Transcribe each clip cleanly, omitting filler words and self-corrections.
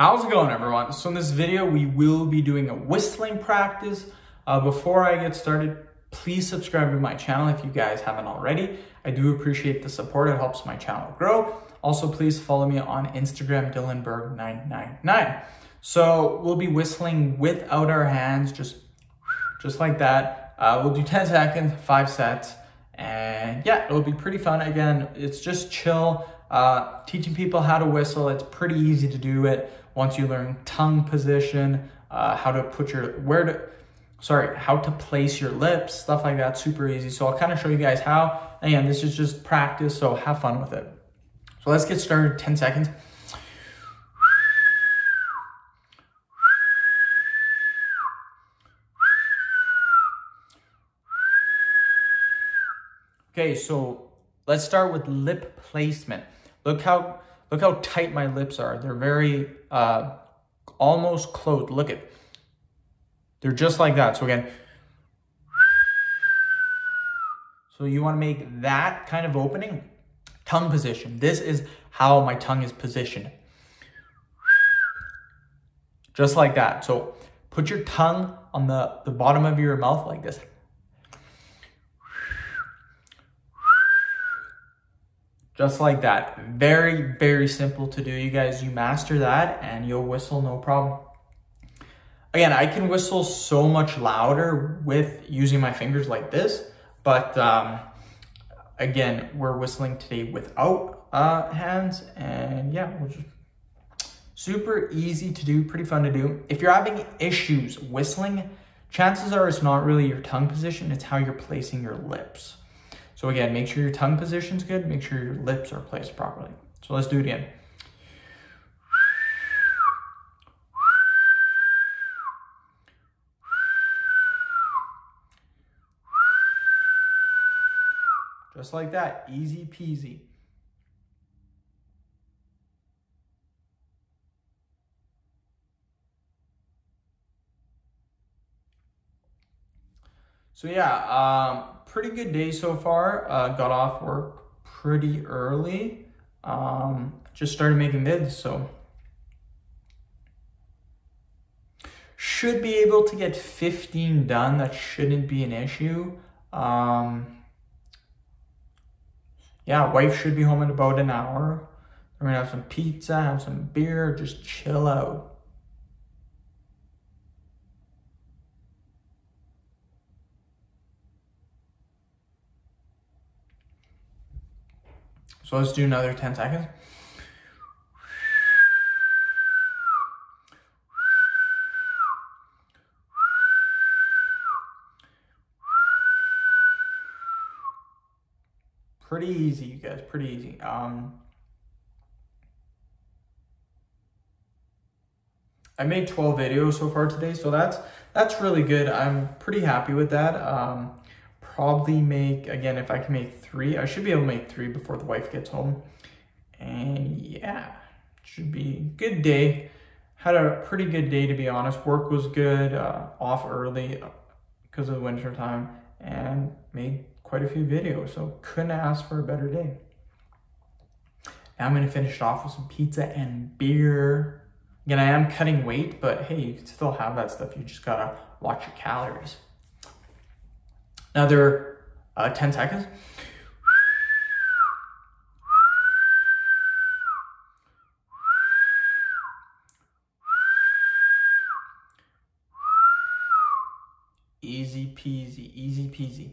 How's it going, everyone? So in this video, we will be doing a whistling practice. Before I get started, please subscribe to my channel if you guys haven't already. I do appreciate the support. It helps my channel grow. Also, please follow me on Instagram, DylanBerg999. So we'll be whistling without our hands, just like that. We'll do 10 seconds, 5 sets. And yeah, it'll be pretty fun. Again, it's just chill. Teaching people how to whistle. It's pretty easy to do it once you learn tongue position, how to place your lips, stuff like that. Super easy. So I'll kind of show you guys how. Again, this is just practice, so have fun with it. So let's get started. 10 seconds. Okay, so let's start with lip placement. Look how tight my lips are. They're very almost closed. Look at, they're just like that. So again, so you want to make that kind of opening. Tongue position. This is how my tongue is positioned. Just like that. So put your tongue on the bottom of your mouth like this. Just like that. Very, very simple to do. You guys, you master that and you'll whistle no problem. Again, I can whistle so much louder with using my fingers like this, but again, we're whistling today without hands, and yeah, we'll just super easy to do, pretty fun to do. If you're having issues whistling, chances are it's not really your tongue position, it's how you're placing your lips. So again, make sure your tongue position's good, make sure your lips are placed properly. So let's do it again. Just like that, easy peasy. So yeah, pretty good day so far. Got off work pretty early. Just started making vids, so should be able to get 15 done. That shouldn't be an issue. Yeah, wife should be home in about an hour. We're gonna have some pizza, have some beer, just chill out. So let's do another 10 seconds. Pretty easy, you guys, pretty easy. I made 12 videos so far today, so that's really good. I'm pretty happy with that. Probably make, again, if I can make 3, I should be able to make 3 before the wife gets home. And yeah, should be a good day. Had a pretty good day, to be honest. Work was good, off early because of the winter time, and made quite a few videos, so couldn't ask for a better day. Now I'm gonna finish it off with some pizza and beer. Again, I am cutting weight, but hey, you can still have that stuff. You just gotta watch your calories. Another 10 seconds. Easy peasy, easy peasy.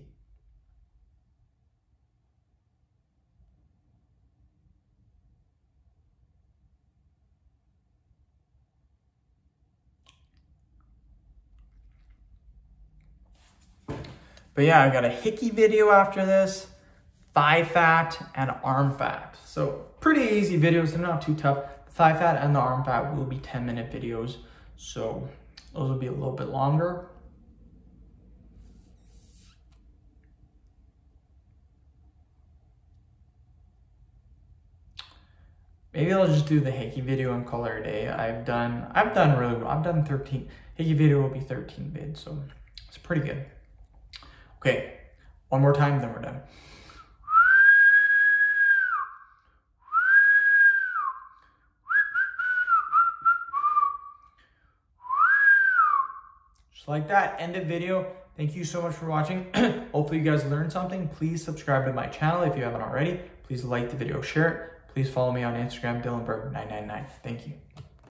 But yeah, I got a hickey video after this, thigh fat and arm fat. So pretty easy videos, they're not too tough. The thigh fat and the arm fat will be 10-minute videos. So those will be a little bit longer. Maybe I'll just do the hickey video and call it a day. I've done really well. I've done 13. Hickey video will be 13 vids, so it's pretty good. Okay, one more time, then we're done. So like that, end of video. Thank you so much for watching. Hopefully you guys learned something. Please subscribe to my channel if you haven't already. Please like the video, share it. Please follow me on Instagram, DylanBurke999. Thank you.